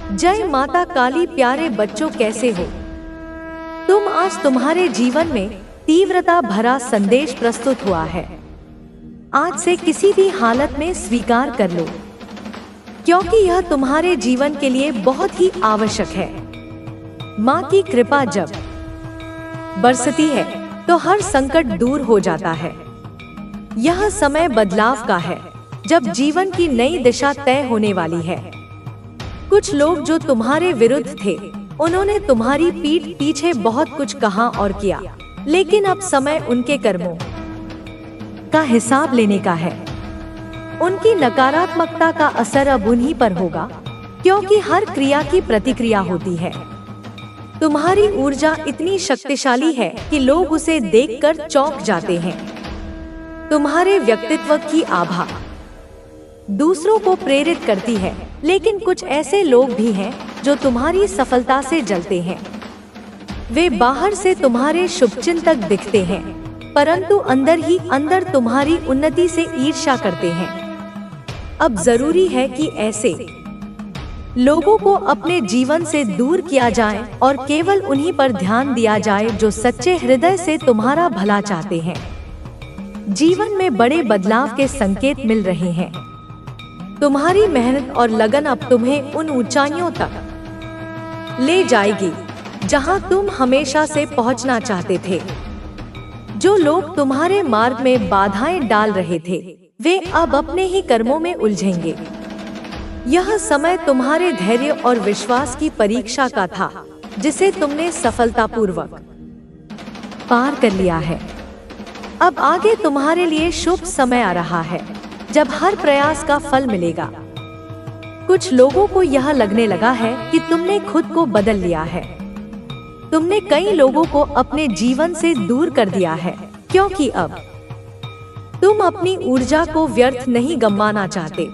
जय माता काली। प्यारे बच्चों, कैसे हो तुम? आज तुम्हारे जीवन में तीव्रता भरा संदेश प्रस्तुत हुआ है। आज से किसी भी हालत में स्वीकार कर लो, क्योंकि यह तुम्हारे जीवन के लिए बहुत ही आवश्यक है। माँ की कृपा जब बरसती है तो हर संकट दूर हो जाता है। यह समय बदलाव का है, जब जीवन की नई दिशा तय होने वाली है। कुछ लोग जो तुम्हारे विरुद्ध थे, उन्होंने तुम्हारी पीठ पीछे बहुत कुछ कहा और किया, लेकिन अब समय उनके कर्मों का हिसाब लेने का है। उनकी नकारात्मकता का असर अब उन्हीं पर होगा, क्योंकि हर क्रिया की प्रतिक्रिया होती है। तुम्हारी ऊर्जा इतनी शक्तिशाली है कि लोग उसे देखकर चौंक जाते हैं। तुम्हारे व्यक्तित्व की आभा दूसरों को प्रेरित करती है, लेकिन कुछ ऐसे लोग भी हैं जो तुम्हारी सफलता से जलते हैं। वे बाहर से तुम्हारे शुभचिंतक दिखते हैं, परंतु अंदर ही अंदर तुम्हारी उन्नति से ईर्ष्या करते हैं। अब जरूरी है कि ऐसे लोगों को अपने जीवन से दूर किया जाए और केवल उन्हीं पर ध्यान दिया जाए जो सच्चे हृदय से तुम्हारा भला चाहते हैं। जीवन में बड़े बदलाव के संकेत मिल रहे हैं। तुम्हारी मेहनत और लगन अब तुम्हें उन ऊंचाइयों तक ले जाएगी जहां तुम हमेशा से पहुंचना चाहते थे। जो लोग तुम्हारे मार्ग में बाधाएं डाल रहे थे, वे अब अपने ही कर्मों में उलझेंगे। यह समय तुम्हारे धैर्य और विश्वास की परीक्षा का था, जिसे तुमने सफलतापूर्वक पार कर लिया है। अब आगे तुम्हारे लिए शुभ समय आ रहा है, जब हर प्रयास का फल मिलेगा। कुछ लोगों को यह लगने लगा है कि तुमने खुद को बदल लिया है। तुमने कई लोगों को अपने जीवन से दूर कर दिया है, क्योंकि अब तुम अपनी ऊर्जा को व्यर्थ नहीं गंवाना चाहते।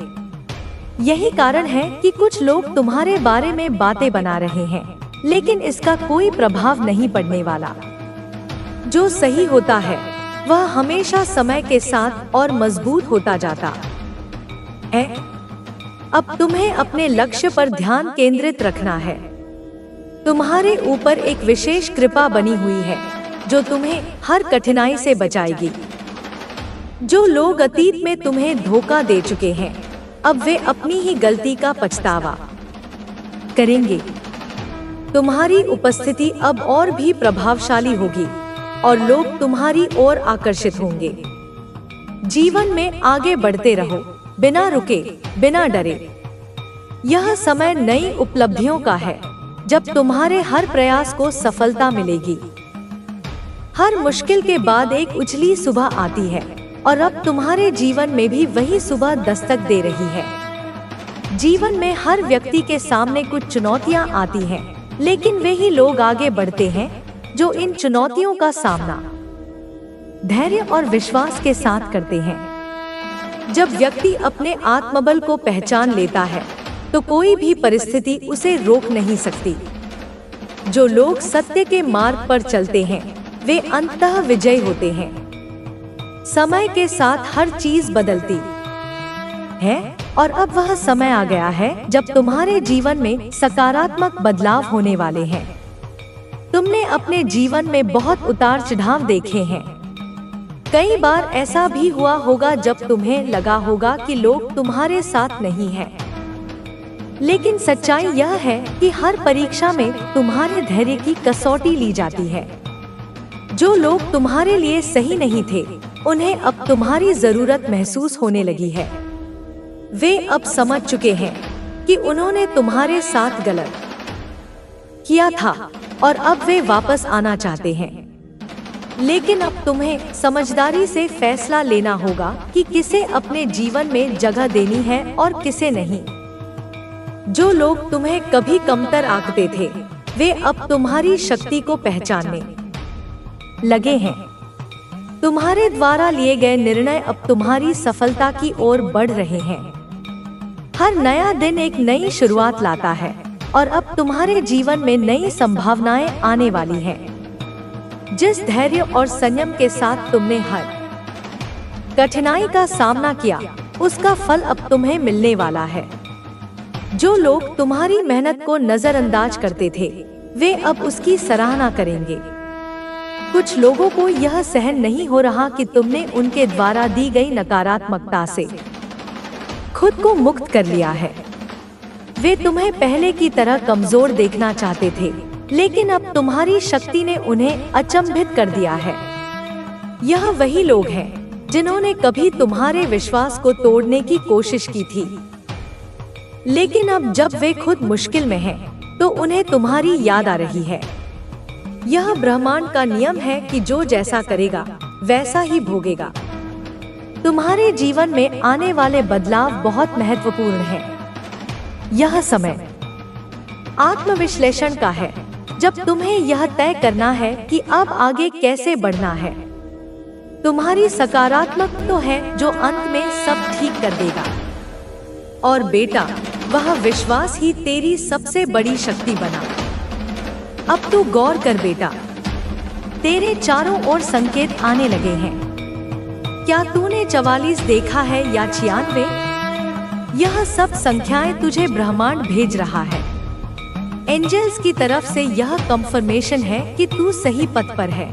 यही कारण है कि कुछ लोग तुम्हारे बारे में बातें बना रहे हैं, लेकिन इसका कोई प्रभाव नहीं पड़ने वाला। जो सही होता है वह हमेशा समय के साथ और मजबूत होता जाता है। अब तुम्हें अपने लक्ष्य पर ध्यान केंद्रित रखना है। तुम्हारे ऊपर एक विशेष कृपा बनी हुई है, जो तुम्हें हर कठिनाई से बचाएगी। जो लोग अतीत में तुम्हें धोखा दे चुके हैं, अब वे अपनी ही गलती का पछतावा करेंगे। तुम्हारी उपस्थिति अब और भी प्रभावशाली होगी और लोग तुम्हारी ओर आकर्षित होंगे। जीवन में आगे बढ़ते रहो, बिना रुके, बिना डरे। यह समय नई उपलब्धियों का है, जब तुम्हारे हर प्रयास को सफलता मिलेगी। हर मुश्किल के बाद एक उजली सुबह आती है, और अब तुम्हारे जीवन में भी वही सुबह दस्तक दे रही है। जीवन में हर व्यक्ति के सामने कुछ चुनौतियां आती हैं, लेकिन वे ही लोग आगे बढ़ते हैं जो इन चुनौतियों का सामना धैर्य और विश्वास के साथ करते हैं। जब व्यक्ति अपने आत्मबल को पहचान लेता है, तो कोई भी परिस्थिति उसे रोक नहीं सकती। जो लोग सत्य के मार्ग पर चलते हैं, वे अंततः विजयी होते हैं। समय के साथ हर चीज बदलती है, और अब वह समय आ गया है जब तुम्हारे जीवन में सकारात्मक बदलाव होने वाले हैं। तुमने अपने जीवन में बहुत उतार चढ़ाव देखे हैं। कई बार ऐसा भी हुआ होगा जब तुम्हें लगा होगा कि लोग तुम्हारे साथ नहीं हैं। लेकिन सच्चाई यह है कि हर परीक्षा में तुम्हारे धैर्य की कसौटी ली जाती है। जो लोग तुम्हारे लिए सही नहीं थे, उन्हें अब तुम्हारी जरूरत महसूस होने लगी है। वे अब समझ चुके हैं कि उन्होंने तुम्हारे साथ गलत किया था, और अब वे वापस आना चाहते हैं। लेकिन अब तुम्हें समझदारी से फैसला लेना होगा कि किसे अपने जीवन में जगह देनी है और किसे नहीं। जो लोग तुम्हें कभी कमतर आंकते थे, वे अब तुम्हारी शक्ति को पहचानने लगे हैं। तुम्हारे द्वारा लिए गए निर्णय अब तुम्हारी सफलता की ओर बढ़ रहे हैं। हर नया दिन एक नई शुरुआत लाता है, और अब तुम्हारे जीवन में नई संभावनाएं आने वाली हैं। जिस धैर्य और संयम के साथ तुमने हर कठिनाई का सामना किया, उसका फल अब तुम्हें मिलने वाला है। जो लोग तुम्हारी मेहनत को नजरअंदाज करते थे, वे अब उसकी सराहना करेंगे। कुछ लोगों को यह सहन नहीं हो रहा कि तुमने उनके द्वारा दी गई नकारात्मकता से खुद को मुक्त कर लिया है। वे तुम्हें पहले की तरह कमजोर देखना चाहते थे, लेकिन अब तुम्हारी शक्ति ने उन्हें अचंभित कर दिया है। यह वही लोग हैं जिन्होंने कभी तुम्हारे विश्वास को तोड़ने की कोशिश की थी, लेकिन अब जब वे खुद मुश्किल में हैं, तो उन्हें तुम्हारी याद आ रही है। यह ब्रह्मांड का नियम है कि जो जैसा करेगा वैसा ही भोगेगा। तुम्हारे जीवन में आने वाले बदलाव बहुत महत्वपूर्ण है। यह समय आत्मविश्लेषण का है, जब तुम्हें यह तय करना है कि अब आगे कैसे बढ़ना है। तुम्हारी सकारात्मक तो है जो अंत में सब ठीक कर देगा। और बेटा, वह विश्वास ही तेरी सबसे बड़ी शक्ति बना। अब तू गौर कर बेटा, तेरे चारों ओर संकेत आने लगे हैं। क्या तूने 44 देखा है या 96? यह सब संख्याएं तुझे ब्रह्मांड भेज रहा है। एंजल्स की तरफ से यह कंफर्मेशन है कि तू सही पथ पर है।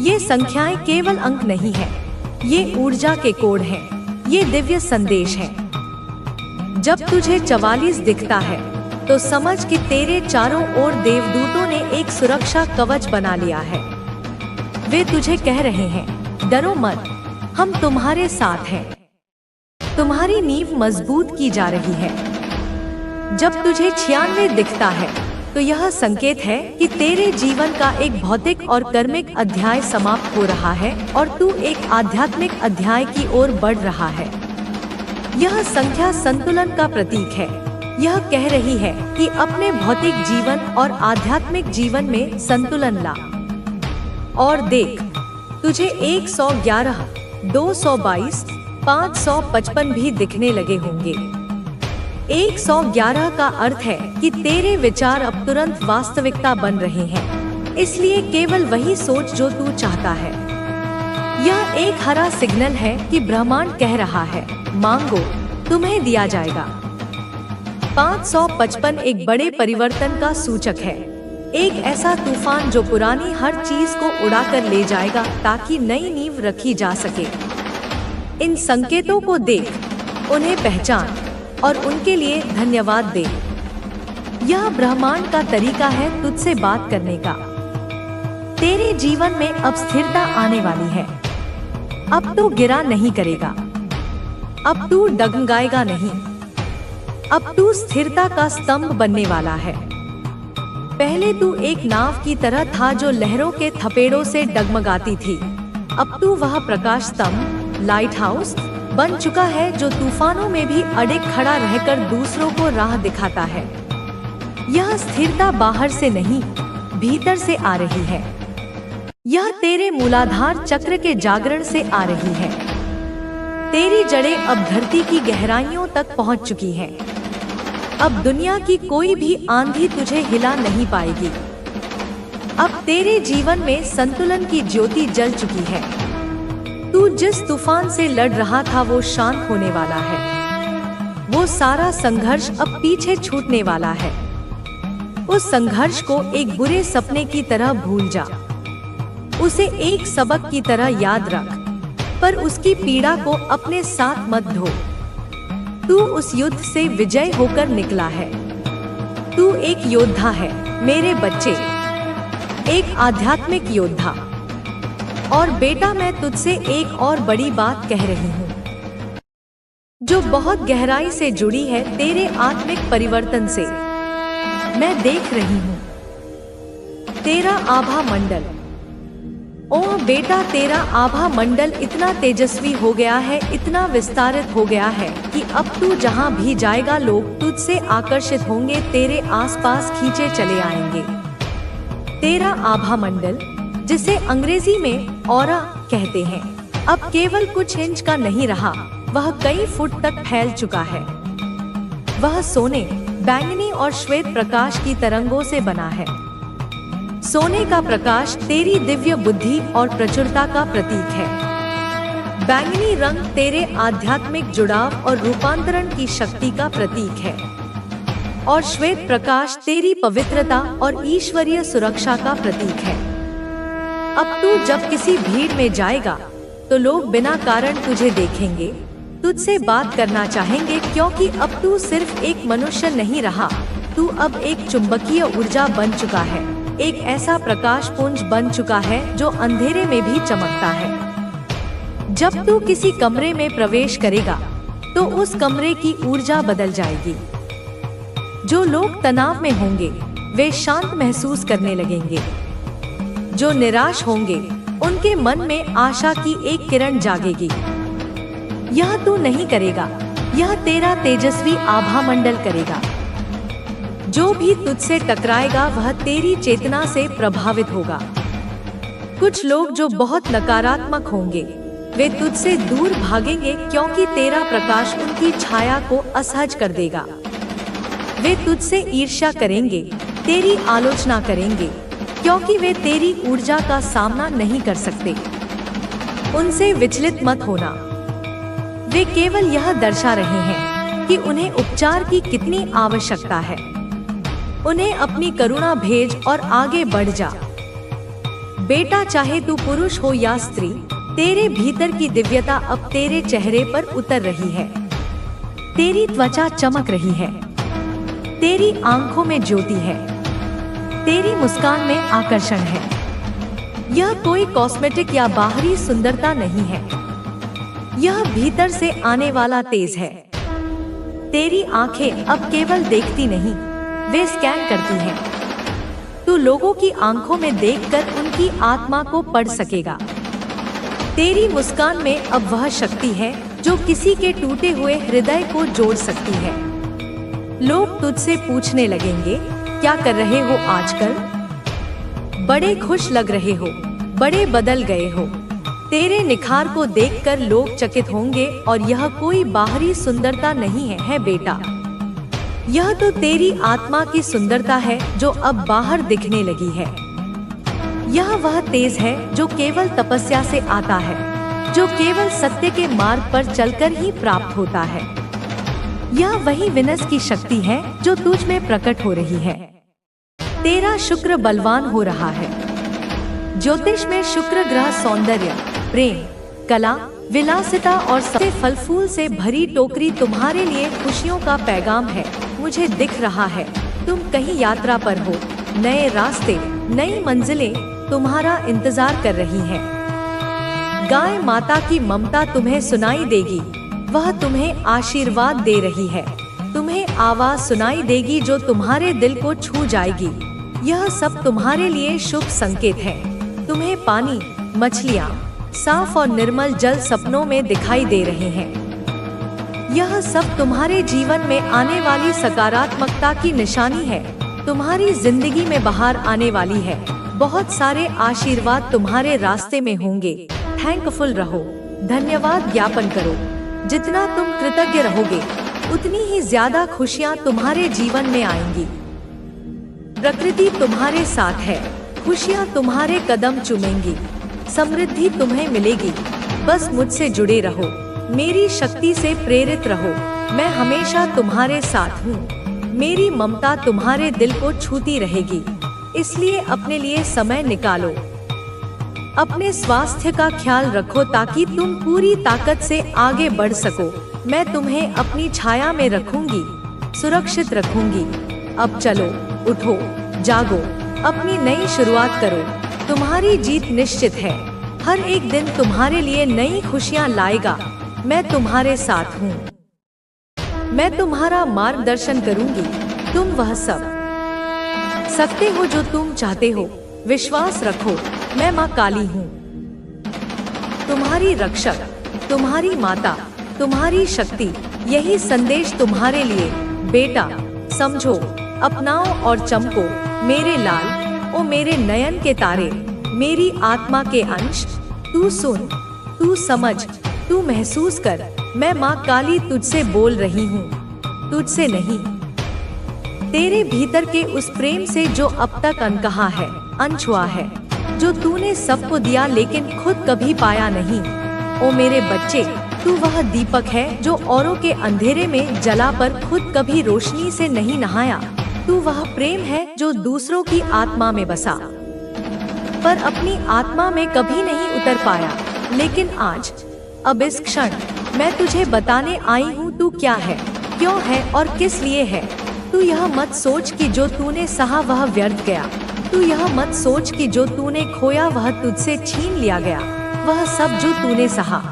ये संख्याएं केवल अंक नहीं है, ये ऊर्जा के कोड हैं, ये दिव्य संदेश हैं। जब तुझे 44 दिखता है, तो समझ कि तेरे चारों ओर देवदूतों ने एक सुरक्षा कवच बना लिया है। वे तुझे कह रहे हैं, डरो मत, हम तुम्हारे साथ हैं। तुम्हारी नींव मजबूत की जा रही है। जब तुझे 96 दिखता है, तो यह संकेत है कि तेरे जीवन का एक भौतिक और कर्मिक अध्याय समाप्त हो रहा है और तू एक आध्यात्मिक अध्याय की ओर बढ़ रहा है। यह संख्या संतुलन का प्रतीक है। यह कह रही है कि अपने भौतिक जीवन और आध्यात्मिक जीवन में संतुलन ला। और देख, तुझे 111, 222, 555 भी दिखने लगे होंगे। 111 का अर्थ है कि तेरे विचार अब तुरंत वास्तविकता बन रहे हैं, इसलिए केवल वही सोच जो तू चाहता है। यह एक हरा सिग्नल है कि ब्रह्मांड कह रहा है, मांगो, तुम्हें दिया जाएगा। 555 एक बड़े परिवर्तन का सूचक है, एक ऐसा तूफान जो पुरानी हर चीज को उड़ाकर ले जाएगा ताकि नई नींव रखी जा सके। इन संकेतों को देख, उन्हें पहचान और उनके लिए धन्यवाद दे। यह ब्रह्मांड का तरीका है तुझसे बात करने का। तेरे जीवन में अब स्थिरता आने वाली है। अब तू गिरा नहीं करेगा, अब तू डगमगाएगा नहीं। अब तू स्थिरता का स्तंभ बनने वाला है। पहले तू एक नाव की तरह था जो लहरों के थपेड़ों से डगमगाती थी। अब तू वह प्रकाश स्तंभ, लाइट हाउस बन चुका है जो तूफानों में भी अड़े खड़ा रहकर दूसरों को राह दिखाता है। यह स्थिरता बाहर से नहीं, भीतर से आ रही है। यह तेरे मूलाधार चक्र के जागरण से आ रही है। तेरी जड़ें अब धरती की गहराइयों तक पहुंच चुकी हैं। अब दुनिया की कोई भी आंधी तुझे हिला नहीं पाएगी। अब तेरे जीवन में संतुलन की ज्योति जल चुकी है। तू जिस तूफान से लड़ रहा था वो शांत होने वाला है। वो सारा संघर्ष अब पीछे छूटने वाला है। उस संघर्ष को एक बुरे सपने की तरह भूल जा। उसे एक सबक की तरह याद रख, पर उसकी पीड़ा को अपने साथ मत ढो। तू उस युद्ध से विजय होकर निकला है। तू एक योद्धा है मेरे बच्चे, एक आध्यात्मिक योद्धा। और बेटा, मैं तुझसे एक और बड़ी बात कह रही हूँ, जो बहुत गहराई से जुड़ी है तेरे आत्मिक परिवर्तन से। मैं देख रही हूँ तेरा आभा मंडल। ओह बेटा, तेरा आभा मंडल इतना तेजस्वी हो गया है, इतना विस्तारित हो गया है कि अब तू जहाँ भी जाएगा लोग तुझसे आकर्षित होंगे, तेरे आसपास खींचे चले आएंगे। तेरा आभा मंडल, जिसे अंग्रेजी में ऑरा कहते हैं, अब केवल कुछ इंच का नहीं रहा, वह कई फुट तक फैल चुका है। वह सोने, बैंगनी और श्वेत प्रकाश की तरंगों से बना है। सोने का प्रकाश तेरी दिव्य बुद्धि और प्रचुरता का प्रतीक है। बैंगनी रंग तेरे आध्यात्मिक जुड़ाव और रूपांतरण की शक्ति का प्रतीक है। और श्वेत प्रकाश तेरी पवित्रता और ईश्वरीय सुरक्षा का प्रतीक है। अब तू जब किसी भीड़ में जाएगा तो लोग बिना कारण तुझे देखेंगे, तुझसे बात करना चाहेंगे, क्योंकि अब तू सिर्फ एक मनुष्य नहीं रहा, तू अब एक चुंबकीय ऊर्जा बन चुका है, एक ऐसा प्रकाश पुंज बन चुका है जो अंधेरे में भी चमकता है। जब तू किसी कमरे में प्रवेश करेगा तो उस कमरे की ऊर्जा बदल जाएगी। जो लोग तनाव में होंगे वे शांत महसूस करने लगेंगे। जो निराश होंगे उनके मन में आशा की एक किरण जागेगी। यह तू नहीं करेगा, यह तेरा तेजस्वी आभा मंडल करेगा। जो भी तुझसे टकराएगा वह तेरी चेतना से प्रभावित होगा। कुछ लोग जो बहुत नकारात्मक होंगे वे तुझसे दूर भागेंगे, क्योंकि तेरा प्रकाश उनकी छाया को असहज कर देगा। वे तुझसे ईर्ष्या करेंगे, तेरी आलोचना करेंगे, क्योंकि वे तेरी ऊर्जा का सामना नहीं कर सकते। उनसे विचलित मत होना। वे केवल यह दर्शा रहे हैं कि उन्हें उपचार की कितनी आवश्यकता है। उन्हें अपनी करुणा भेज और आगे बढ़ जा। बेटा, चाहे तू पुरुष हो या स्त्री, तेरे भीतर की दिव्यता अब तेरे चेहरे पर उतर रही है। तेरी त्वचा चमक रही है, तेरी आंखों में ज्योति है, तेरी मुस्कान में आकर्षण है। यह कोई कॉस्मेटिक या बाहरी सुंदरता नहीं है, यह भीतर से आने वाला तेज है। तेरी आंखें अब केवल देखती नहीं, वे स्कैन करती हैं। तू लोगों की आंखों में देखकर उनकी आत्मा को पढ़ सकेगा। तेरी मुस्कान में अब वह शक्ति है जो किसी के टूटे हुए हृदय को जोड़ सकती है। लोग तुझसे पूछने लगेंगे, क्या कर रहे हो आजकल? बड़े खुश लग रहे हो, बड़े बदल गए हो। तेरे निखार को देखकर लोग चकित होंगे, और यह कोई बाहरी सुंदरता नहीं है बेटा। यह तो तेरी आत्मा की सुंदरता है जो अब बाहर दिखने लगी है। यह वह तेज है जो केवल तपस्या से आता है, जो केवल सत्य के मार्ग पर चलकर ही प्राप्त होता है। यह वही विनस की शक्ति है जो तुझ में प्रकट हो रही है। तेरा शुक्र बलवान हो रहा है। ज्योतिष में शुक्र ग्रह सौंदर्य, प्रेम, कला, विलासिता और सबसे फल फूल से भरी टोकरी तुम्हारे लिए खुशियों का पैगाम है। मुझे दिख रहा है तुम कहीं यात्रा पर हो। नए रास्ते, नई मंजिलें तुम्हारा इंतजार कर रही हैं। गाय माता की ममता तुम्हें सुनाई देगी, वह तुम्हें आशीर्वाद दे रही है। तुम्हें आवाज सुनाई देगी जो तुम्हारे दिल को छू जाएगी। यह सब तुम्हारे लिए शुभ संकेत है। तुम्हें पानी, मछलियाँ, साफ और निर्मल जल सपनों में दिखाई दे रहे हैं। यह सब तुम्हारे जीवन में आने वाली सकारात्मकता की निशानी है। तुम्हारी जिंदगी में बहार आने वाली है। बहुत सारे आशीर्वाद तुम्हारे रास्ते में होंगे। थैंकफुल रहो, धन्यवाद ज्ञापन करो। जितना तुम कृतज्ञ रहोगे उतनी ही ज्यादा खुशियाँ तुम्हारे जीवन में आएंगी। प्रकृति तुम्हारे साथ है, खुशियाँ तुम्हारे कदम चूमेंगी, समृद्धि तुम्हें मिलेगी। बस मुझसे जुड़े रहो, मेरी शक्ति से प्रेरित रहो। मैं हमेशा तुम्हारे साथ हूँ। मेरी ममता तुम्हारे दिल को छूती रहेगी। इसलिए अपने लिए समय निकालो। अपने स्वास्थ्य का ख्याल रखो ताकि तुम पूरी ताकत से आगे बढ़ सको। मैं तुम्हें अपनी छाया में रखूंगी, सुरक्षित रखूंगी। अब चलो, उठो, जागो, अपनी नई शुरुआत करो। तुम्हारी जीत निश्चित है। हर एक दिन तुम्हारे लिए नई खुशियां लाएगा। मैं तुम्हारे साथ हूँ। मैं तुम्हारा मार्गदर्शन करूंगी। तुम वह सब सकते हो जो तुम चाहते हो। विश्वास रखो, मैं माँ काली हूँ, तुम्हारी रक्षक, तुम्हारी माता, तुम्हारी शक्ति। यही संदेश तुम्हारे लिए। बेटा, समझो, अपनाओ और चमको। मेरे लाल, ओ मेरे नयन के तारे, मेरी आत्मा के अंश। तू सुन, तू समझ, तू महसूस कर। मैं माँ काली तुझसे बोल रही हूँ, तुझसे नहीं। तेरे भीतर के उस प्रेम से जो अब तक अनकहा है, अनछुआ है, जो तूने सबको दिया लेकिन खुद कभी पाया नहीं। ओ मेरे बच्चे, तू वह दीपक है जो औरों के अंधेरे में जला पर खुद कभी रोशनी से नहीं नहाया। तू वह प्रेम है जो दूसरों की आत्मा में बसा पर अपनी आत्मा में कभी नहीं उतर पाया। लेकिन आज, अब इस क्षण, मैं तुझे बताने आई हूँ तू क्या है, क्यों है और किस लिए है। तू यह मत सोच कि जो तूने सहा वह व्यर्थ गया। तू यह मत सोच कि जो तूने खोया वह तुझसे छीन लिया गया। वह सब जो तूने सहा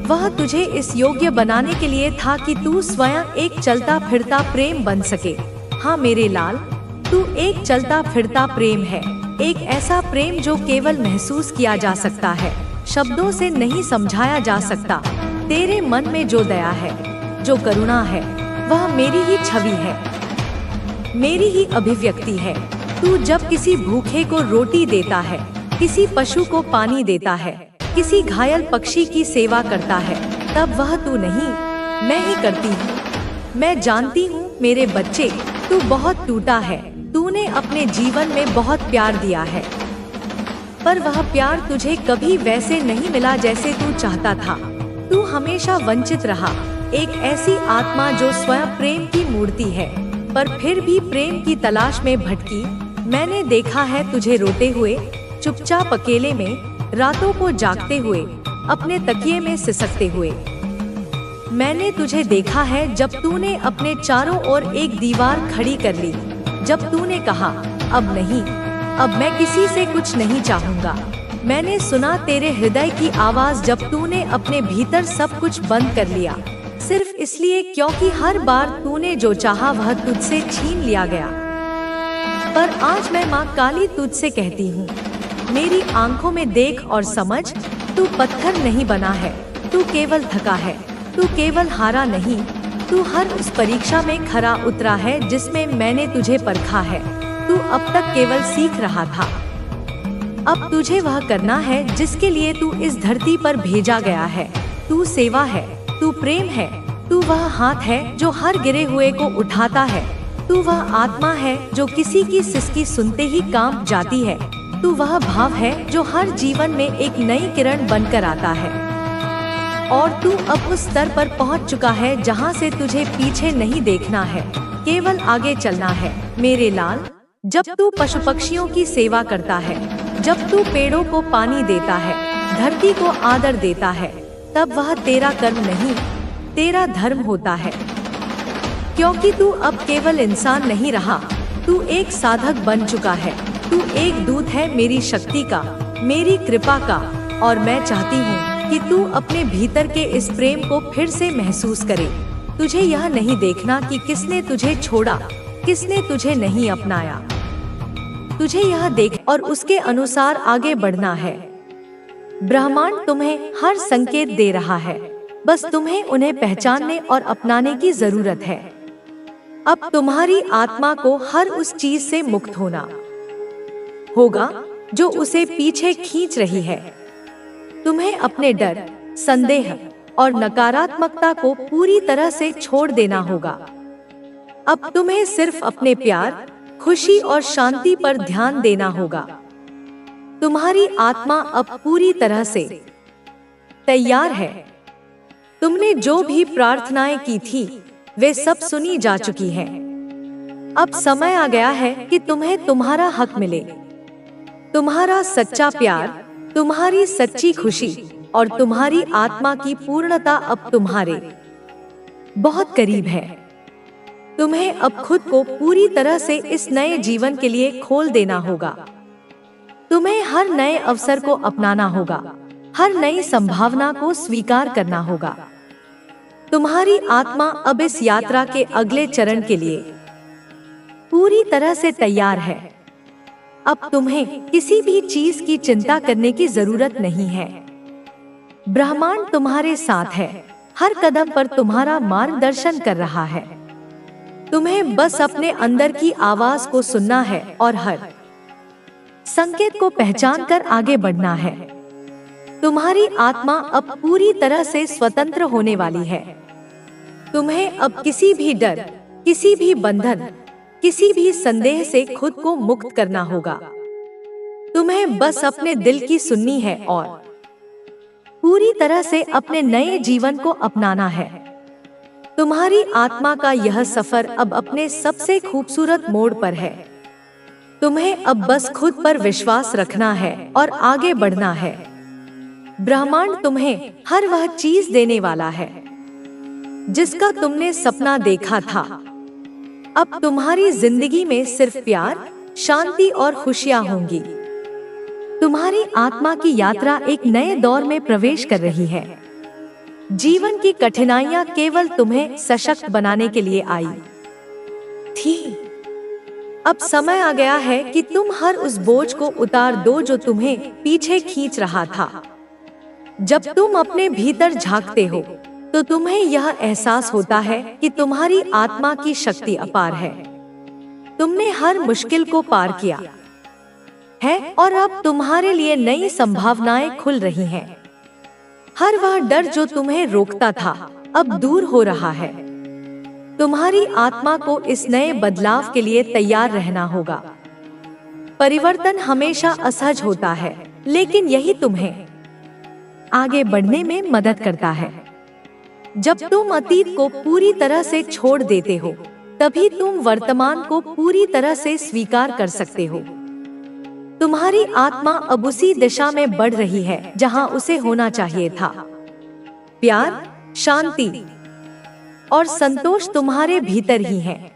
वह तुझे इस योग्य बनाने के लिए था कि तू स्वयं एक चलता फिरता प्रेम बन सके। हाँ मेरे लाल, तू एक चलता फिरता प्रेम है, एक ऐसा प्रेम जो केवल महसूस किया जा सकता है, शब्दों से नहीं समझाया जा सकता। तेरे मन में जो दया है, जो करुणा है, वह मेरी ही छवि है, मेरी ही अभिव्यक्ति है। तू जब किसी भूखे को रोटी देता है, किसी पशु को पानी देता है, किसी घायल पक्षी की सेवा करता है, तब वह तू नहीं, मैं ही करती हूँ। मैं जानती हूँ मेरे बच्चे, तू बहुत टूटा है। तूने अपने जीवन में बहुत प्यार दिया है, पर वह प्यार तुझे कभी वैसे नहीं मिला जैसे तू चाहता था। तू हमेशा वंचित रहा, एक ऐसी आत्मा जो स्वयं प्रेम की मूर्ति है, पर फिर भी प्रेम की तलाश में भटकी। मैंने देखा है तुझे रोते हुए, चुपचाप अकेले में, रातों को जागते हुए, अपने तकिए में सिसकते हुए। मैंने तुझे देखा है जब तूने अपने चारों ओर एक दीवार खड़ी कर ली, जब तूने कहा अब नहीं, अब मैं किसी से कुछ नहीं चाहूँगा। मैंने सुना तेरे हृदय की आवाज़ जब तूने अपने भीतर सब कुछ बंद कर लिया, सिर्फ इसलिए क्योंकि हर बार तूने जो चाहा वह तुझसे छीन लिया गया। पर आज मैं माँ काली तुझसे कहती हूँ, मेरी आंखों में देख और समझ, तू पत्थर नहीं बना है, तू केवल थका है, तू केवल हारा नहीं, तू हर उस परीक्षा में खरा उतरा है जिसमें मैंने तुझे परखा है। तू अब तक केवल सीख रहा था, अब तुझे वह करना है जिसके लिए तू इस धरती पर भेजा गया है। तू सेवा है, तू प्रेम है, तू वह हाथ है जो हर गिरे हुए को उठाता है, तू वह आत्मा है जो किसी की सिसकी सुनते ही कांप जाती है, तू वह भाव है जो हर जीवन में एक नई किरण बनकर आता है। और तू अब उस स्तर पर पहुंच चुका है जहां से तुझे पीछे नहीं देखना है, केवल आगे चलना है मेरे लाल। जब तू पशु पक्षियों की सेवा करता है, जब तू पेड़ों को पानी देता है, धरती को आदर देता है, तब वह तेरा कर्म नहीं, तेरा धर्म होता है। क्योंकि तू अब केवल इंसान नहीं रहा, तू एक साधक बन चुका है, तू एक दूत है मेरी शक्ति का, मेरी कृपा का। और मैं चाहती हूँ कि तू अपने भीतर के इस प्रेम को फिर से महसूस करे। तुझे यह नहीं देखना कि किसने तुझे छोड़ा, किसने तुझे नहीं अपनाया। तुझे यह देख और उसके अनुसार आगे बढ़ना है। ब्रह्मांड तुम्हें हर संकेत दे रहा है, बस तुम्हें उन्हें पहचानने और अपनाने की जरूरत है। अब तुम्हारी आत्मा को हर उस चीज से मुक्त होना होगा जो उसे पीछे खींच रही है। तुम्हें अपने डर, संदेह और नकारात्मकता को पूरी तरह से छोड़ देना होगा। अब तुम्हें सिर्फ अपने प्यार, खुशी और शांति पर ध्यान देना होगा। तुम्हारी आत्मा अब पूरी तरह से तैयार है। तुमने जो भी प्रार्थनाएं की थी, वे सब सुनी जा चुकी हैं। अब समय आ गया है कि तुम्हें तुम्हारा हक मिले। तुम्हारा सच्चा प्यार, तुम्हारी सच्ची खुशी और तुम्हारी आत्मा की पूर्णता अब तुम्हारे बहुत करीब है। तुम्हें अब खुद को पूरी तरह से इस नए जीवन के लिए खोल देना होगा। तुम्हें हर नए अवसर को अपनाना होगा, हर नई संभावना को स्वीकार करना होगा। तुम्हारी आत्मा अब इस यात्रा के अगले चरण के लिए पूरी तरह से तैयार है। अब तुम्हें किसी भी चीज की चिंता करने की जरूरत नहीं है। ब्रह्मांड तुम्हारे साथ है, हर कदम पर तुम्हारा मार्गदर्शन कर रहा है। तुम्हें बस अपने अंदर की आवाज को सुनना है और हर संकेत को पहचान कर आगे बढ़ना है। तुम्हारी आत्मा अब पूरी तरह से स्वतंत्र होने वाली है। तुम्हें अब किसी भी डर, किसी भी बंधन, किसी भी संदेह से खुद को मुक्त करना होगा। तुम्हें बस अपने दिल की सुननी है और पूरी तरह से अपने नए जीवन को अपनाना है। तुम्हारी आत्मा का यह सफर अब अपने सबसे खूबसूरत मोड़ पर है। तुम्हें अब बस खुद पर विश्वास रखना है और आगे बढ़ना है। ब्रह्मांड तुम्हें हर वह चीज देने वाला है जिसका तुमने सपना देखा था। अब तुम्हारी जिंदगी में सिर्फ प्यार, शांति और खुशियां होंगी। तुम्हारी आत्मा की यात्रा एक नए दौर में प्रवेश कर रही है। जीवन की कठिनाइयां केवल तुम्हें सशक्त बनाने के लिए आई थी। अब समय आ गया है कि तुम हर उस बोझ को उतार दो जो तुम्हें पीछे खींच रहा था। जब तुम अपने भीतर झांकते हो तो तुम्हें यह एहसास होता है कि तुम्हारी आत्मा की शक्ति अपार है। तुमने हर मुश्किल को पार किया है और अब तुम्हारे लिए नई संभावनाएं खुल रही हैं। हर वह डर जो तुम्हें रोकता था अब दूर हो रहा है। तुम्हारी आत्मा को इस नए बदलाव के लिए तैयार रहना होगा। परिवर्तन हमेशा असहज होता है, लेकिन यही तुम्हें आगे बढ़ने में मदद करता है। जब तुम अतीत को पूरी तरह से छोड़ देते हो, तभी तुम वर्तमान को पूरी तरह से स्वीकार कर सकते हो। तुम्हारी आत्मा अब उसी दिशा में बढ़ रही है जहां उसे होना चाहिए था। प्यार, शांति और संतोष तुम्हारे भीतर ही है।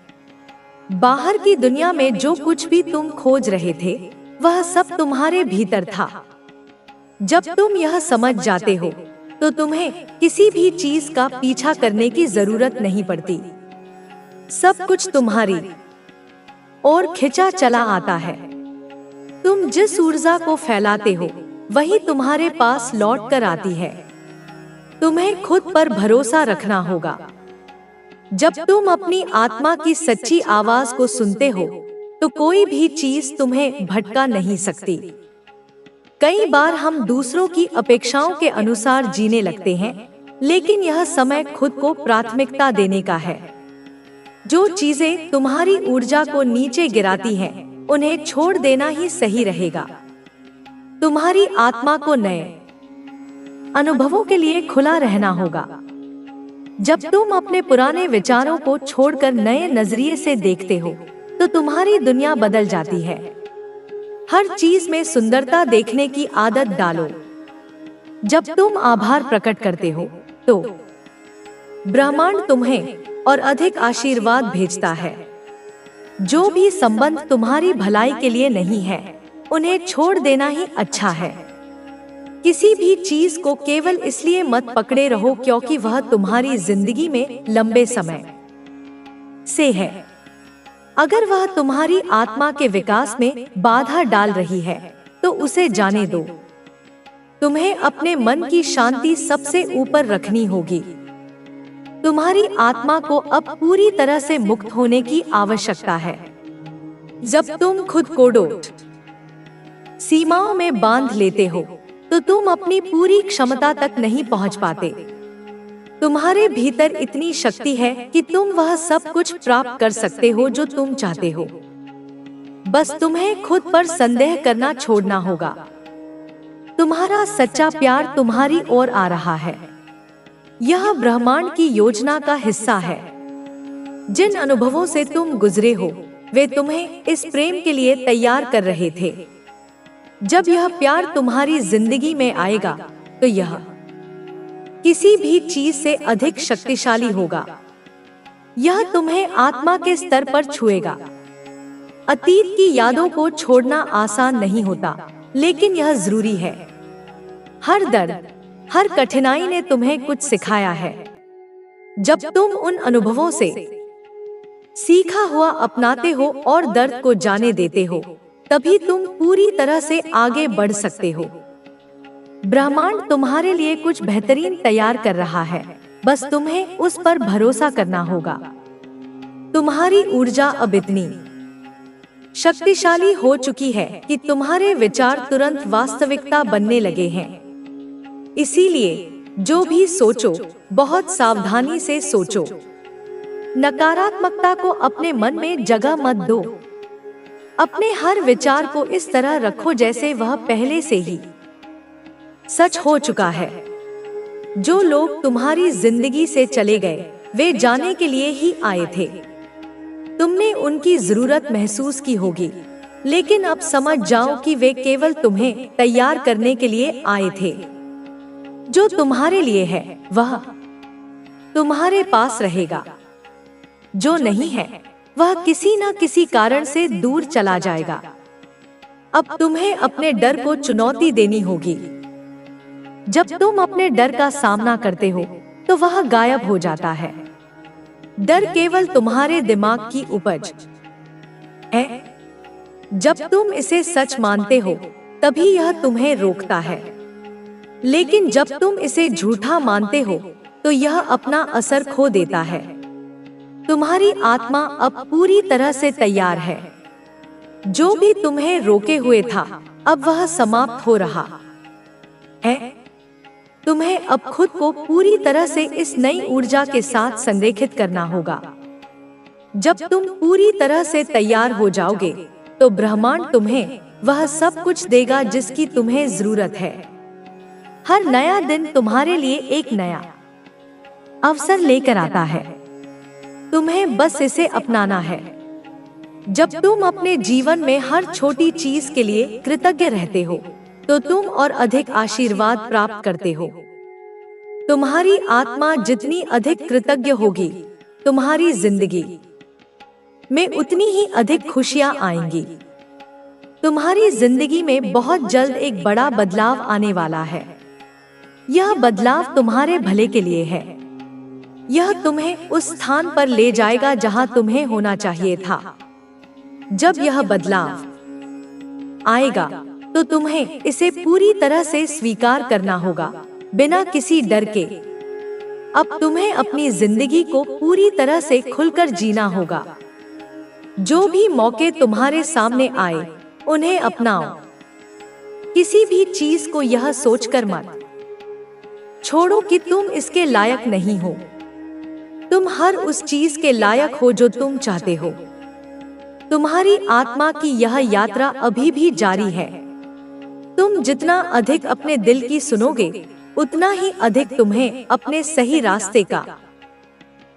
बाहर की दुनिया में जो कुछ भी तुम खोज रहे थे, वह सब तुम्हारे भीतर था। जब तुम यह समझ जाते हो, तो तुम्हें किसी भी चीज का पीछा करने की जरूरत नहीं पड़ती। सब कुछ तुम्हारी ओर खिंचा चला आता है। तुम जिस ऊर्जा को फैलाते हो, वही तुम्हारे पास लौट कर आती है। तुम्हें खुद पर भरोसा रखना होगा। जब तुम अपनी आत्मा की सच्ची आवाज को सुनते हो, तो कोई भी चीज तुम्हें भटका नहीं सकती। कई बार हम दूसरों की अपेक्षाओं के अनुसार जीने लगते हैं, लेकिन यह समय खुद को प्राथमिकता देने का है। जो चीजें तुम्हारी ऊर्जा को नीचे गिराती हैं, उन्हें छोड़ देना ही सही रहेगा। तुम्हारी आत्मा को नए अनुभवों के लिए खुला रहना होगा। जब तुम अपने पुराने विचारों को छोड़कर नए नजरिए से देखते हो, तो तुम्हारी दुनिया बदल जाती है। हर चीज में सुंदरता देखने की आदत डालो। जब तुम आभार प्रकट करते हो, तो ब्रह्मांड तुम्हें और अधिक आशीर्वाद भेजता है। जो भी संबंध तुम्हारी भलाई के लिए नहीं है, उन्हें छोड़ देना ही अच्छा है। किसी भी चीज को केवल इसलिए मत पकड़े रहो क्योंकि वह तुम्हारी जिंदगी में लंबे समय से है। अगर वह तुम्हारी आत्मा के विकास में बाधा डाल रही है, तो उसे जाने दो। तुम्हें अपने मन की शांति सबसे ऊपर रखनी होगी। तुम्हारी आत्मा को अब पूरी तरह से मुक्त होने की आवश्यकता है। जब तुम खुद को सीमाओं में बांध लेते हो, तो तुम अपनी पूरी क्षमता तक नहीं पहुंच पाते। तुम्हारे भीतर इतनी शक्ति है कि तुम वह सब कुछ प्राप्त कर सकते हो जो तुम चाहते हो। बस तुम्हें खुद पर संदेह करना छोड़ना होगा। तुम्हारा सच्चा प्यार तुम्हारी ओर आ रहा है। यह ब्रह्मांड की योजना का हिस्सा है। जिन अनुभवों से तुम गुजरे हो, वे तुम्हें इस प्रेम के लिए तैयार कर रहे थे। जब यह प्यार तुम्हारी जिंदगी में आएगा, तो यह किसी भी चीज से अधिक शक्तिशाली होगा। यह तुम्हें आत्मा के स्तर पर छुएगा। अतीत की यादों को छोड़ना आसान नहीं होता, लेकिन यह जरूरी है। हर दर्द, हर कठिनाई ने तुम्हें कुछ सिखाया है। जब तुम उन अनुभवों से सीखा हुआ अपनाते हो और दर्द को जाने देते हो, तभी तुम पूरी तरह से आगे बढ़ सकते हो। ब्रह्मांड तुम्हारे लिए कुछ बेहतरीन तैयार कर रहा है। बस तुम्हें उस पर भरोसा करना होगा। तुम्हारी ऊर्जा अब इतनी शक्तिशाली हो चुकी है कि तुम्हारे विचार तुरंत वास्तविकता बनने लगे हैं। इसीलिए जो भी सोचो, बहुत सावधानी से सोचो। नकारात्मकता को अपने मन में जगह मत दो। अपने हर विचार को इस तरह रखो जैसे वह पहले से ही सच हो चुका है। जो लोग तुम्हारी जिंदगी से चले गए वे जाने के लिए ही आए थे। तुमने उनकी जरूरत महसूस की होगी, लेकिन अब समझ जाओ कि वे केवल तुम्हें तैयार करने के लिए आए थे। जो तुम्हारे लिए है वह तुम्हारे पास रहेगा, जो नहीं है वह किसी न किसी कारण से दूर चला जाएगा। अब तुम्हें अपने डर को चुनौती देनी होगी। जब तुम अपने डर का सामना करते हो तो वह गायब हो जाता है। डर केवल तुम्हारे दिमाग की उपज है। जब तुम इसे सच मानते हो तभी यह तुम्हें रोकता है, लेकिन जब तुम इसे झूठा मानते हो तो यह अपना असर खो देता है। तुम्हारी आत्मा अब पूरी तरह से तैयार है। जो भी तुम्हें रोके हुए था अब वह समाप्त हो रहा है। तुम्हें अब खुद को पूरी तरह से इस नई ऊर्जा के साथ संरेखित करना होगा। जब तुम पूरी तरह से तैयार हो जाओगे तो ब्रह्मांड तुम्हें वह सब कुछ देगा जिसकी तुम्हें जरूरत है। हर नया दिन तुम्हारे लिए एक नया अवसर लेकर आता है। तुम्हें बस इसे अपनाना है। जब तुम अपने जीवन में हर छोटी चीज के लिए कृतज्ञ रहते हो तो तुम और अधिक आशीर्वाद प्राप्त करते हो। तुम्हारी आत्मा जितनी अधिक कृतज्ञ होगी, तुम्हारी जिंदगी में उतनी ही अधिक खुशियां आएंगी। तुम्हारी जिंदगी में बहुत जल्द एक बड़ा बदलाव आने वाला है। यह बदलाव तुम्हारे भले के लिए है। यह तुम्हें उस स्थान पर ले जाएगा जहां तुम्हें होना चाहिए था। जब यह बदलाव आएगा तो तुम्हें इसे पूरी तरह से स्वीकार करना होगा, बिना किसी डर के। अब तुम्हें अपनी जिंदगी को पूरी तरह से खुलकर जीना होगा। जो भी मौके तुम्हारे सामने आए उन्हें अपनाओ। किसी भी चीज को यह सोचकर मत छोड़ो कि तुम इसके लायक नहीं हो। तुम हर उस चीज के लायक हो जो तुम चाहते हो। तुम्हारी आत्मा की यह यात्रा अभी भी जारी है। तुम जितना अधिक अपने दिल की सुनोगे उतना ही अधिक तुम्हें अपने सही रास्ते का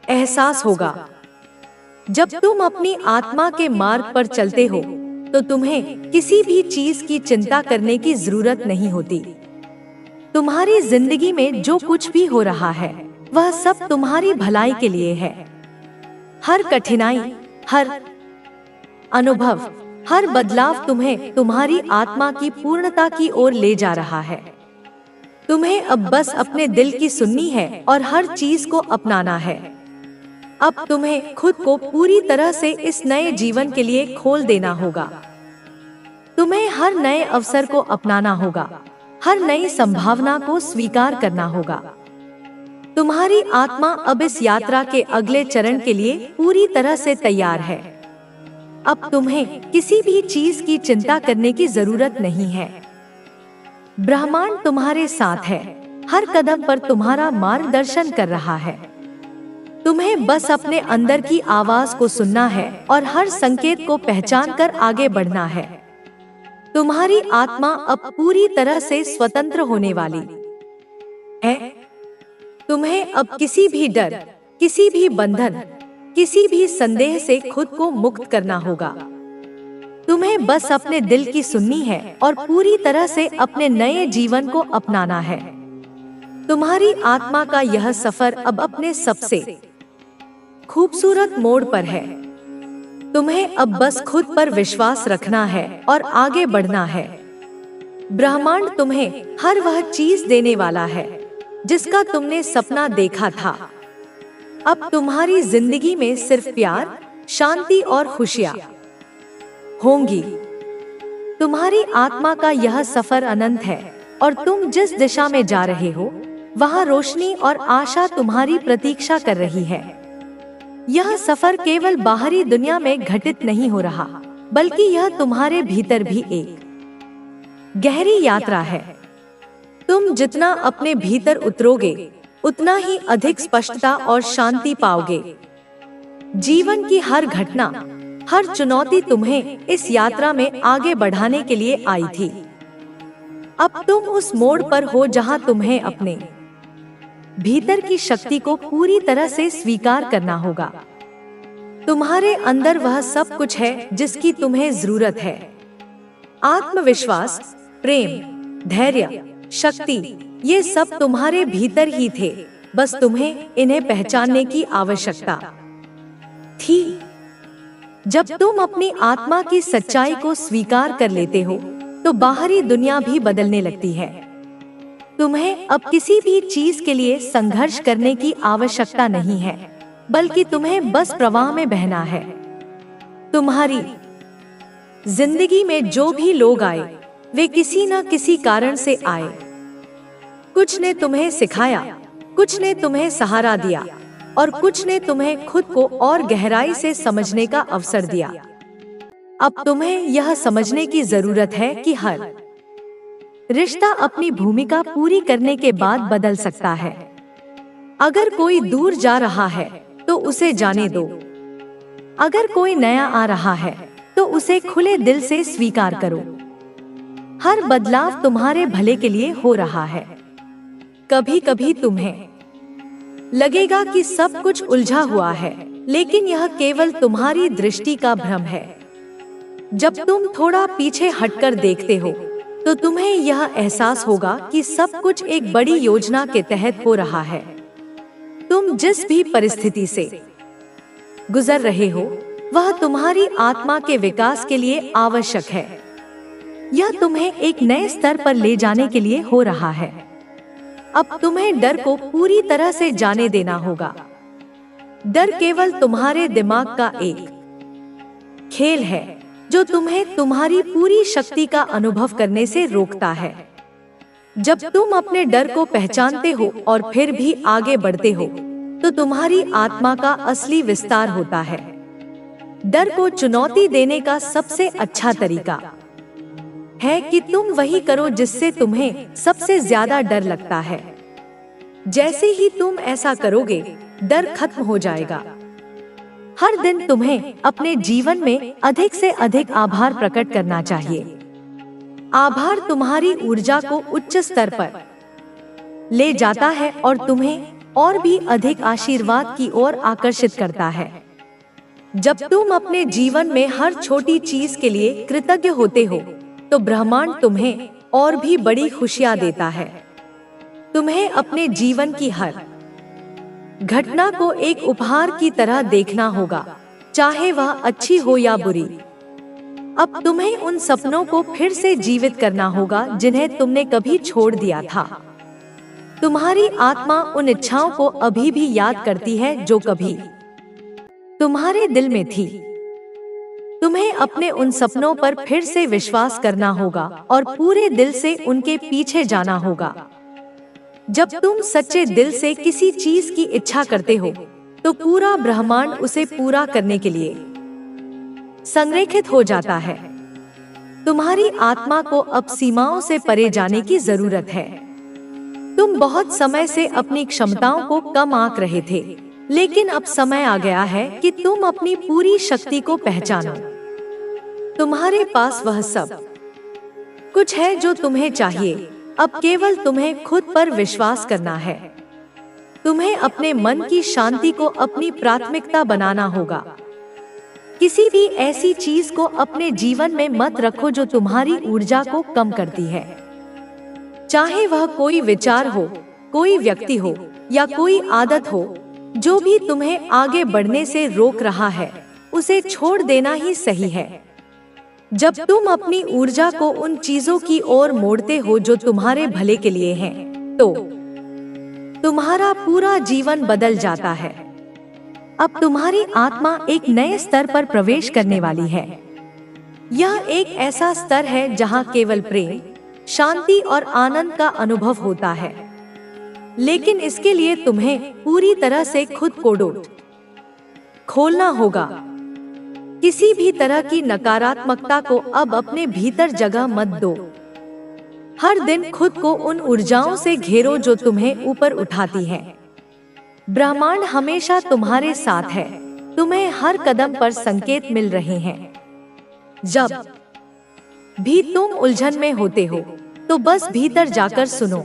एहसास होगा। जब तुम अपनी आत्मा के मार्ग पर चलते हो तो तुम्हें किसी भी चीज की चिंता करने की जरूरत नहीं होती। तुम्हारी जिंदगी में जो कुछ भी हो रहा है वह सब तुम्हारी भलाई के लिए है। हर कठिनाई, हर अनुभव, हर बदलाव तुम्हें तुम्हारी आत्मा की पूर्णता की ओर ले जा रहा है। तुम्हें अब बस अपने दिल की सुननी है और हर चीज को अपनाना है। अब तुम्हें खुद को पूरी तरह से इस नए जीवन के लिए खोल देना होगा। तुम्हें हर नए अवसर को अपनाना होगा, हर नई संभावना को स्वीकार करना होगा। तुम्हारी आत्मा अब इस यात्रा के अगले चरण के लिए पूरी तरह से तैयार है। अब तुम्हें किसी भी चीज की चिंता करने की जरूरत नहीं है। ब्रह्मांड तुम्हारे साथ है, हर कदम पर तुम्हारा मार्गदर्शन कर रहा है। तुम्हें बस अपने अंदर की आवाज को सुनना है और हर संकेत को पहचान कर आगे बढ़ना है। तुम्हारी आत्मा अब पूरी तरह से स्वतंत्र होने वाली है। तुम्हें अब किसी भी डर, किसी भी बंधन, किसी भी संदेह से खुद को मुक्त करना होगा। तुम्हें बस अपने दिल की सुननी है और पूरी तरह से अपने नए जीवन को अपनाना है। तुम्हारी आत्मा का यह सफर अब अपने सबसे खूबसूरत मोड़ पर है। तुम्हें अब बस खुद पर विश्वास रखना है और आगे बढ़ना है। ब्रह्मांड तुम्हें हर वह चीज देने वाला है जिसका तुमने सपना देखा था। अब तुम्हारी जिंदगी में सिर्फ प्यार, शांति और खुशियां होंगी। तुम्हारी आत्मा का यह सफर अनंत है और तुम जिस दिशा में जा रहे हो वहां रोशनी और आशा तुम्हारी प्रतीक्षा कर रही है। यह सफर केवल बाहरी दुनिया में घटित नहीं हो रहा, बल्कि यह तुम्हारे भीतर भी एक गहरी यात्रा है। तुम जितना अपने भीतर उतरोगे उतना ही अधिक स्पष्टता और शांति पाओगे। जीवन की हर घटना, हर चुनौती तुम्हें इस यात्रा में आगे बढ़ाने के लिए आई थी। अब तुम उस मोड़ पर हो जहां तुम्हें अपने भीतर की शक्ति को पूरी तरह से स्वीकार करना होगा। तुम्हारे अंदर वह सब कुछ है जिसकी तुम्हें जरूरत है। आत्मविश्वास, प्रेम, धैर्य, शक्ति, ये सब तुम्हारे भीतर ही थे, बस तुम्हें इन्हें पहचानने की आवश्यकता थी। जब तुम अपनी आत्मा की सच्चाई को स्वीकार कर लेते हो तो बाहरी दुनिया भी बदलने लगती है। तुम्हें अब किसी भी चीज के लिए संघर्ष करने की आवश्यकता नहीं है, बल्कि तुम्हें बस प्रवाह में बहना है। तुम्हारी जिंदगी में जो भी लोग आए वे किसी न किसी कारण से आए। कुछ ने तुम्हें सिखाया, कुछ ने तुम्हें सहारा दिया और कुछ ने तुम्हें खुद को और गहराई से समझने का अवसर दिया। अब तुम्हें यह समझने की जरूरत है कि हर रिश्ता अपनी भूमिका पूरी करने के बाद बदल सकता है। अगर कोई दूर जा रहा है तो उसे जाने दो। अगर कोई नया आ रहा है तो उसे खुले दिल से स्वीकार करो। हर बदलाव तुम्हारे भले के लिए हो रहा है। कभी कभी तुम्हें लगेगा कि सब कुछ उलझा हुआ है, लेकिन यह केवल तुम्हारी दृष्टि का भ्रम है। जब तुम थोड़ा पीछे हटकर देखते हो तो तुम्हें यह एहसास होगा कि सब कुछ एक बड़ी योजना के तहत हो रहा है। तुम जिस भी परिस्थिति से गुजर रहे हो वह तुम्हारी आत्मा के विकास के लिए आवश्यक है। यह तुम्हें एक नए स्तर पर ले जाने के लिए हो रहा है। अब तुम्हें डर को पूरी तरह से जाने देना होगा। डर केवल तुम्हारे दिमाग का एक खेल है जो तुम्हें तुम्हारी पूरी शक्ति का अनुभव करने से रोकता है। जब तुम अपने डर को पहचानते हो और फिर भी आगे बढ़ते हो तो तुम्हारी आत्मा का असली विस्तार होता है। डर को चुनौती देने का सबसे अच्छा तरीका है कि तुम वही करो जिससे तुम्हें सबसे ज्यादा डर लगता है। जैसे ही तुम ऐसा करोगे, डर खत्म हो जाएगा। हर दिन तुम्हें अपने जीवन में अधिक से अधिक आभार प्रकट करना चाहिए। आभार तुम्हारी ऊर्जा को उच्च स्तर पर ले जाता है और तुम्हें और भी अधिक आशीर्वाद की ओर आकर्षित करता है। जब तुम अपने जीवन में हर छोटी चीज के लिए कृतज्ञ होते हो तो ब्रह्मांड तुम्हें और भी बड़ी खुशियां देता है। तुम्हें अपने जीवन की हर घटना को एक उपहार की तरह देखना होगा, चाहे वह अच्छी हो या बुरी। अब तुम्हें उन सपनों को फिर से जीवित करना होगा जिन्हें तुमने कभी छोड़ दिया था। तुम्हारी आत्मा उन इच्छाओं को अभी भी याद करती है जो कभी तुम्हारे दिल में थी। तुम्हें अपने उन सपनों पर फिर से विश्वास करना होगा और पूरे दिल से उनके पीछे जाना होगा। जब तुम सच्चे दिल से किसी चीज की इच्छा करते हो तो पूरा ब्रह्मांड उसे पूरा करने के लिए संरेखित हो जाता है। तुम्हारी आत्मा को अब सीमाओं से परे जाने की जरूरत है। तुम बहुत समय से अपनी क्षमताओं को कम आंक रहे थे, लेकिन अब समय आ गया है कि तुम अपनी पूरी शक्ति को पहचानो। तुम्हारे पास वह सब कुछ है जो तुम्हें चाहिए। अब केवल तुम्हें खुद पर विश्वास करना है। तुम्हें अपने मन की शांति को अपनी प्राथमिकता बनाना होगा। किसी भी ऐसी चीज को अपने जीवन में मत रखो जो तुम्हारी ऊर्जा को कम करती है। चाहे वह कोई विचार हो, कोई व्यक्ति हो या कोई आदत हो, जो भी तुम्हें आगे बढ़ने से रोक रहा है, उसे छोड़ देना ही सही है। जब तुम अपनी ऊर्जा को उन चीजों की ओर मोड़ते हो जो तुम्हारे भले के लिए हैं, तो तुम्हारा पूरा जीवन बदल जाता है। अब तुम्हारी आत्मा एक नए स्तर पर प्रवेश करने वाली है। यह एक ऐसा स्तर है जहां केवल प्रेम, शांति और आनंद का अनुभव होता है। लेकिन इसके लिए तुम्हें पूरी तरह से खुद को खोलना होगा। किसी भी तरह की नकारात्मकता को अब अपने भीतर जगह मत दो। हर दिन खुद को उन ऊर्जाओं से घेरो जो तुम्हें ऊपर उठाती हैं। ब्रह्मांड हमेशा तुम्हारे साथ है। तुम्हें हर कदम पर संकेत मिल रहे हैं। जब भी तुम उलझन में होते हो तो बस भीतर जाकर सुनो।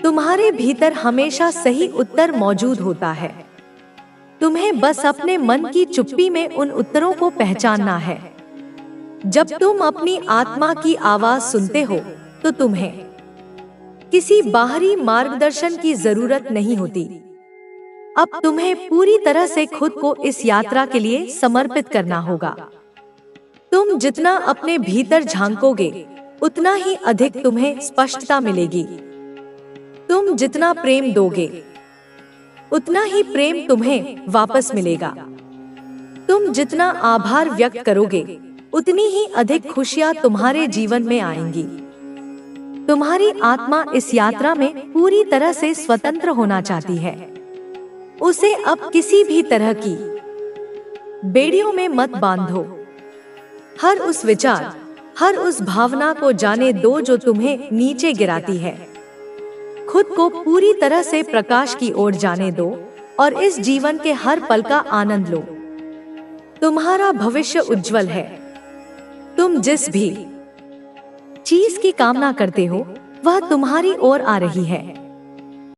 तुम्हारे भीतर हमेशा सही उत्तर मौजूद होता है। तुम्हें बस अपने मन की चुप्पी में उन उत्तरों को पहचानना है। जब तुम अपनी आत्मा की आवाज सुनते हो तो तुम्हें किसी बाहरी मार्गदर्शन की जरूरत नहीं होती। अब तुम्हें पूरी तरह से खुद को इस यात्रा के लिए समर्पित करना होगा। तुम जितना अपने भीतर झांकोगे उतना ही अधिक तुम्हें स्पष्टता मिलेगी। तुम जितना प्रेम दोगे उतना ही प्रेम तुम्हें वापस मिलेगा। तुम जितना आभार व्यक्त करोगे उतनी ही अधिक खुशियां तुम्हारे जीवन में आएंगी। तुम्हारी आत्मा इस यात्रा में पूरी तरह से स्वतंत्र होना चाहती है। उसे अब किसी भी तरह की बेड़ियों में मत बांधो। हर उस विचार, हर उस भावना को जाने दो जो तुम्हें नीचे गिराती है। खुद को पूरी तरह से प्रकाश की ओर जाने दो और इस जीवन के हर पल का आनंद लो। तुम्हारा भविष्य उज्जवल है। तुम जिस भी चीज की कामना करते हो वह तुम्हारी ओर आ रही है।